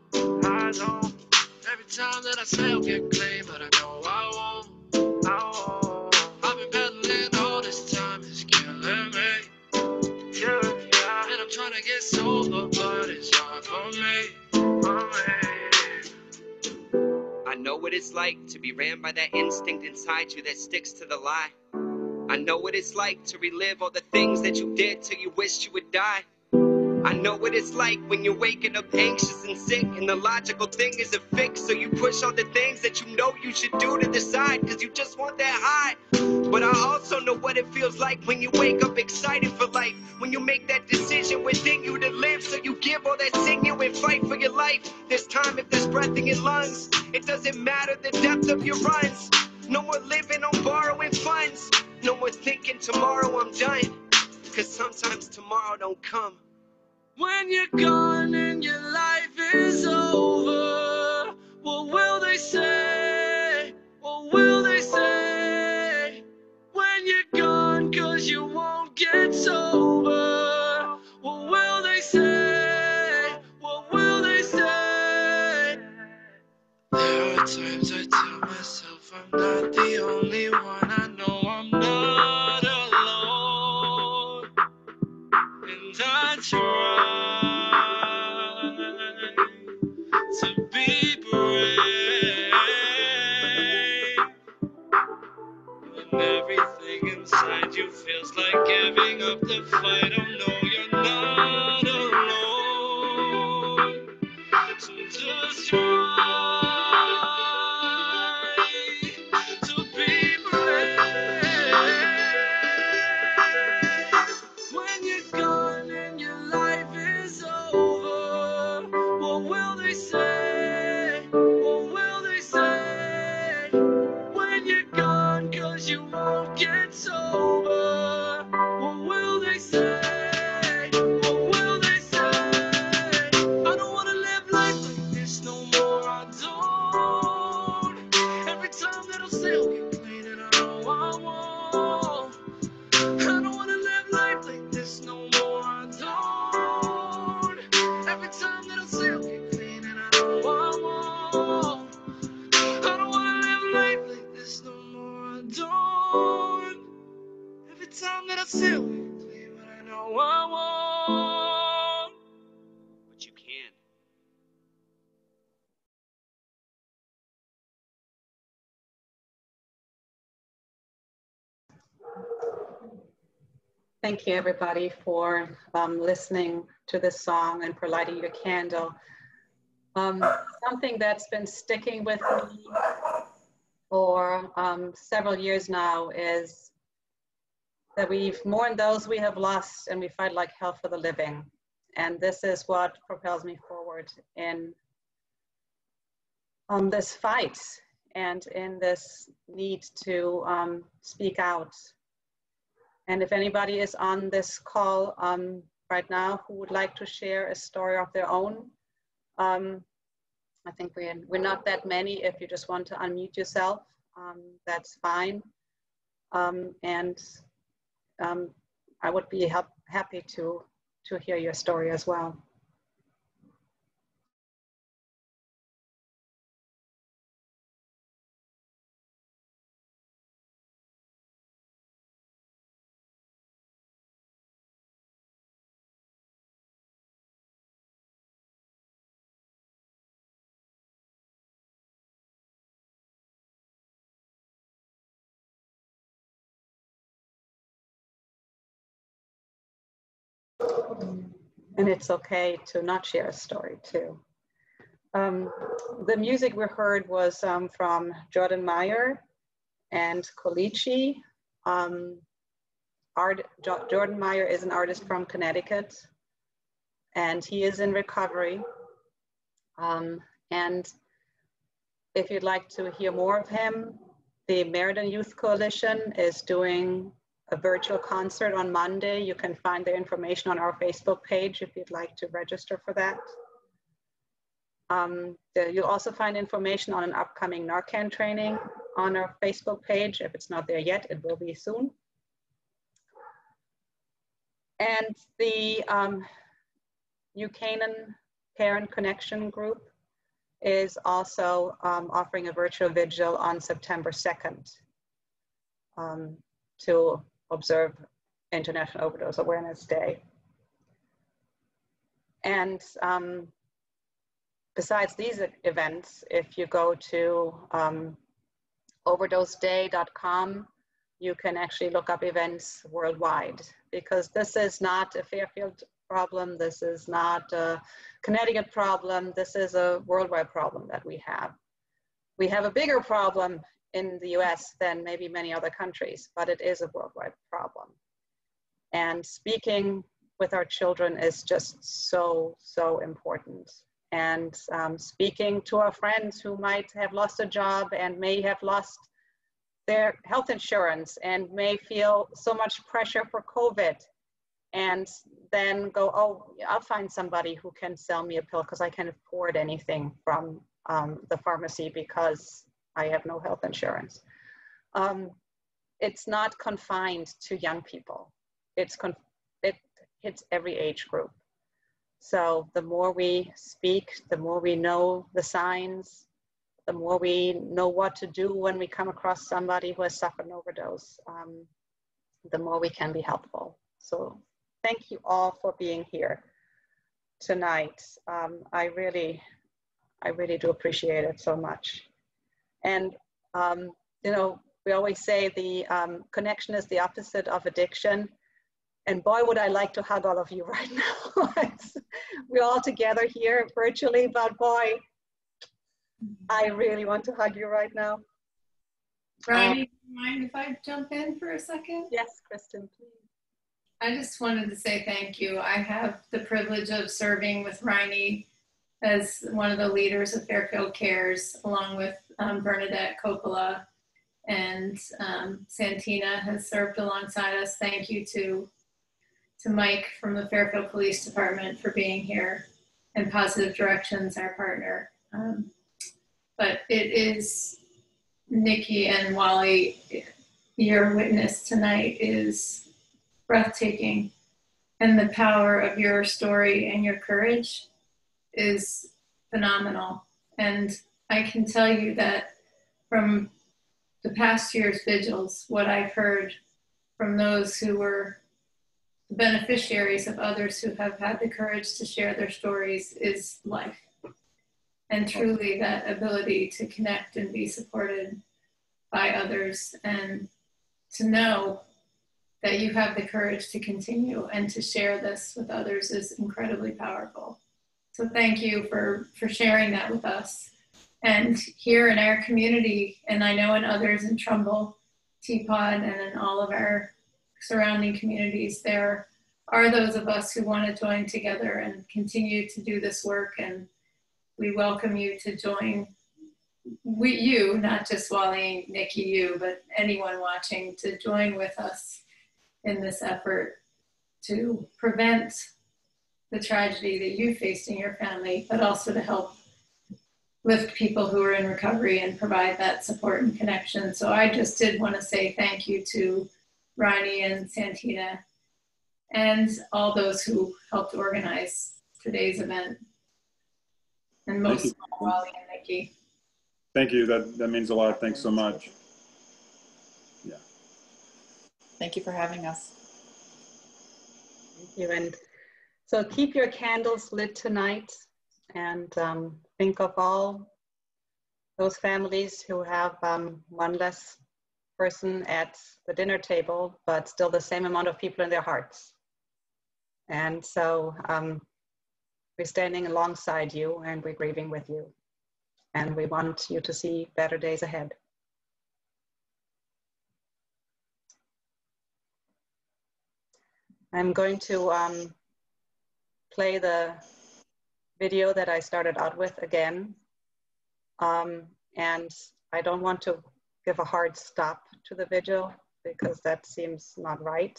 Every Every time that I say I'll get clean, but I know I won't. I've been peddling all this time, it's killing me. And I'm trying to get sober, but it's hard for me. I know what it's like to be ran by that instinct inside you that sticks to the lie. I know what it's like to relive all the things that you did till you wished you would die. I know what it's like when you're waking up anxious and sick, and the logical thing is a fix, so you push all the things that you know you should do to the side, cause you just want that high. But I also know what it feels like when you wake up excited for life, when you make that decision within you to live, so you give all that sinew and fight for your life. There's time if there's breath in your lungs, it doesn't matter the depth of your runs. No more living on borrowing funds, no more thinking tomorrow I'm done, cause sometimes tomorrow don't come. When you're gone and your life is over, what will they say? What will they say? When you're gone, cause you won't get sober, what will they say? What will they say? There are times I tell myself I'm not the only one. I know I'm not alone, and I try to be brave when everything inside you feels like giving up the fight. Oh no, you're not alone, so just try to be brave. When you're gone and your life is over, what will they say? What will they say? When you're gone, cause you won't get sober, what will they say? What will they say? I don't wanna live life like this no more, I don't. Every time that I'll say I'll get clean and I know I won't. I don't wanna live life like this no more, I don't. Every time that I'll say I'll get clean and I know I won't. I don't wanna live life like this no more, I don't. Every time that I say I'll get clean, but I know I won't. But you can. Thank you, everybody, for listening to this song and for lighting your candle. Something that's been sticking with me for several years now is that we've mourned those we have lost and we fight like hell for the living. And this is what propels me forward in this fight and in this need to speak out. And if anybody is on this call right now who would like to share a story of their own, I think we're not that many. If you just want to unmute yourself, that's fine. I would be happy to hear your story as well. And it's okay to not share a story too. The music we heard was from Jordan Meyer and Kolichi. Jordan Meyer is an artist from Connecticut, and he is in recovery. And if you'd like to hear more of him, the Meriden Youth Coalition is doing a virtual concert on Monday. You can find the information on our Facebook page if you'd like to register for that. You'll also find information on an upcoming Narcan training on our Facebook page. If it's not there yet, it will be soon. And the New Canaan Parent Connection Group is also offering a virtual vigil on September 2nd to observe International Overdose Awareness Day. And besides these events, if you go to overdoseday.com, you can actually look up events worldwide, because this is not a Fairfield problem, this is not a Connecticut problem, this is a worldwide problem that we have. We have a bigger problem in the US than maybe many other countries, but it is a worldwide problem. And speaking with our children is just so, so important. And speaking to our friends who might have lost a job and may have lost their health insurance and may feel so much pressure for COVID, and then go, oh, I'll find somebody who can sell me a pill because I can't afford anything from the pharmacy because I have no health insurance. It's not confined to young people. It hits every age group. So the more we speak, the more we know the signs, the more we know what to do when we come across somebody who has suffered an overdose, the more we can be helpful. So thank you all for being here tonight. I really do appreciate it so much. And, you know, we always say the connection is the opposite of addiction. And boy, would I like to hug all of you right now. We're all together here virtually, but boy, I really want to hug you right now. Riley, do you mind if I jump in for a second? Yes, Kristen, please. I just wanted to say thank you. I have the privilege of serving with Riley as one of the leaders of Fairfield CARES, along with Bernadette Coppola, and Santina has served alongside us. Thank you to Mike from the Fairfield Police Department for being here, and Positive Directions, our partner. But it is, Nikki and Wally, your witness tonight is breathtaking, and the power of your story and your courage is phenomenal. And I can tell you that from the past year's vigils, what I've heard from those who were the beneficiaries of others who have had the courage to share their stories is life. And truly that ability to connect and be supported by others, and to know that you have the courage to continue and to share this with others is incredibly powerful. So thank you for sharing that with us. And here in our community, and I know in others in Trumbull, Teapot, and in all of our surrounding communities, there are those of us who want to join together and continue to do this work. And we welcome you to join, you, not just Wally, Nikki, you, but anyone watching, to join with us in this effort to prevent the tragedy that you faced in your family, but also to help lift people who are in recovery and provide that support and connection. So I just did want to say thank you to Ronnie and Santina and all those who helped organize today's event. And most of all, Wally and Nikki. Thank you, that means a lot. Thanks so much. Yeah. Thank you for having us. Thank you. And so keep your candles lit tonight, and think of all those families who have one less person at the dinner table, but still the same amount of people in their hearts. And so we're standing alongside you, and we're grieving with you. And we want you to see better days ahead. I'm going to play the video that I started out with again. And I don't want to give a hard stop to the vigil because that seems not right.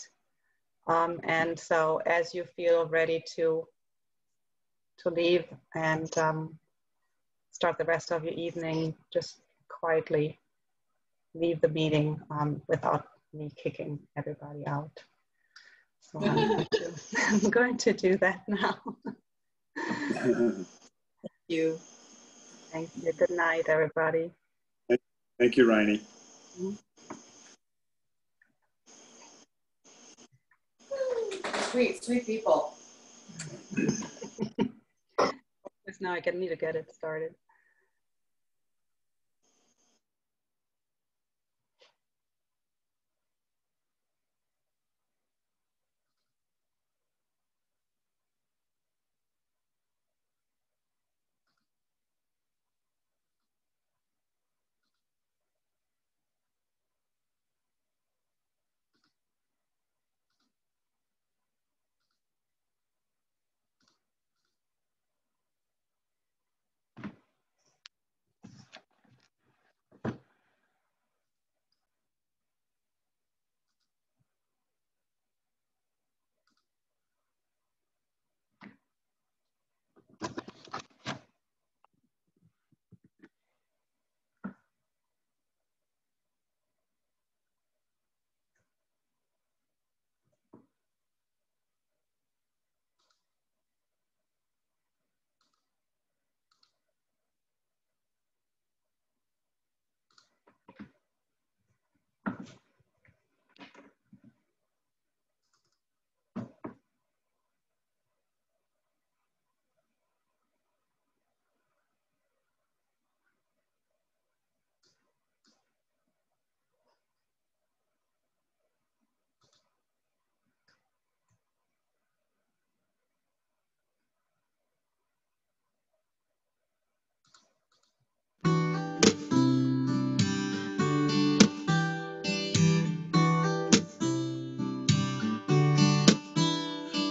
And so as you feel ready to leave and start the rest of your evening, just quietly leave the meeting without me kicking everybody out. So I'm going to do that now. Thank you. Thank you. Good night, everybody. Thank you, Rainey. Sweet, sweet people. Just now I need to get it started.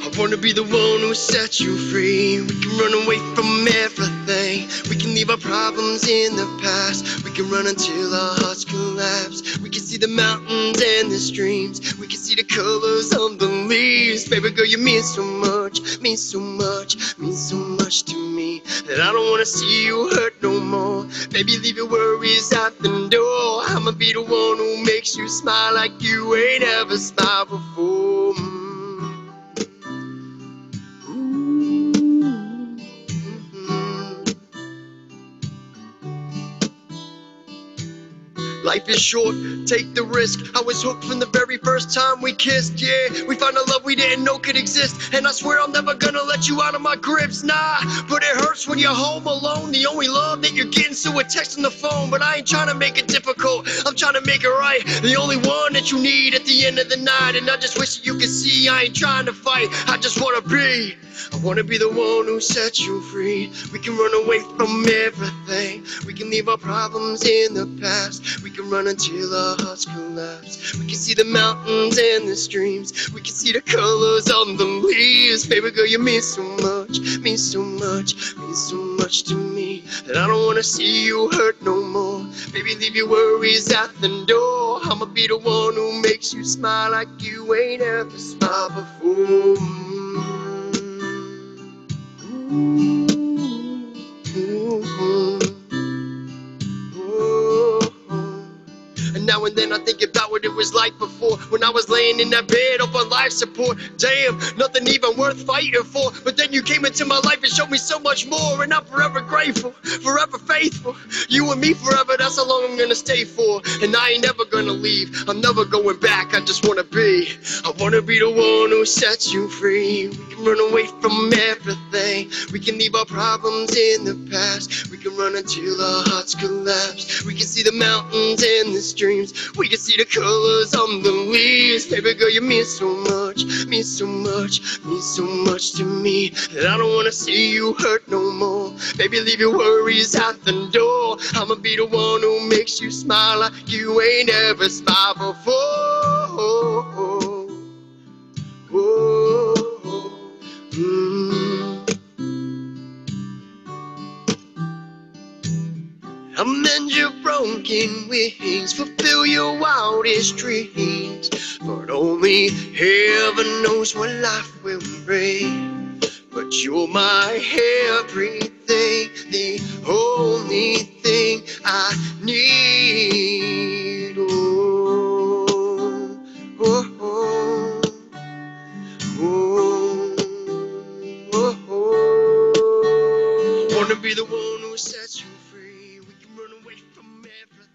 I wanna be the one who sets you free. We can run away from everything. We can leave our problems in the past. We can run until our hearts collapse. We can see the mountains and the streams. We can see the colors on the leaves. Baby girl, you mean so much, mean so much, mean so much to me, that I don't wanna see you hurt no more. Baby, leave your worries at the door. I'ma be the one who makes you smile like you ain't ever smiled before. Life is short, take the risk. I was hooked from the very first time we kissed, yeah. We found a love we didn't know could exist, and I swear I'm never gonna let you out of my grips, nah. But it hurts when you're home alone. The only love that you're getting is a text on the phone. But I ain't trying to make it difficult, I'm trying to make it right. The only one that you need at the end of the night. And I just wish that you could see I ain't trying to fight, I just wanna be. I wanna be the one who sets you free. We can run away from everything. We can leave our problems in the past. We can run until our hearts collapse. We can see the mountains and the streams. We can see the colors on the leaves. Baby girl, you mean so much, mean so much, mean so much to me, that I don't wanna see you hurt no more. Baby, leave your worries at the door. I'ma be the one who makes you smile like you ain't ever smiled before. And now and then I think about what it was like before, when I was laying in that bed up on life support. Damn, nothing even worth fighting for. But then you came into my life and showed me so much more, and I'm forever grateful, forever faithful. You and me forever, that's how long I'm gonna stay for. And I ain't never gonna leave, I'm never going back, I just wanna be. I wanna be the one who sets you free. We can run away from everything. We can leave our problems in the past. We can run until our hearts collapse. We can see the mountains and the streams. We can see the colors on the leaves. Baby girl, you mean so much, mean so much, mean so much to me, that I don't wanna see you hurt no more. Baby, leave your worries at the door. I'ma be the one who makes you smile like you ain't ever smiled before. Amend your broken wings, fulfill your wildest dreams. But only heaven knows what life will bring. But you're my everything, the only thing I need. Oh, oh, oh, oh, oh, oh. Wanna be the one who sets you free. away from everything.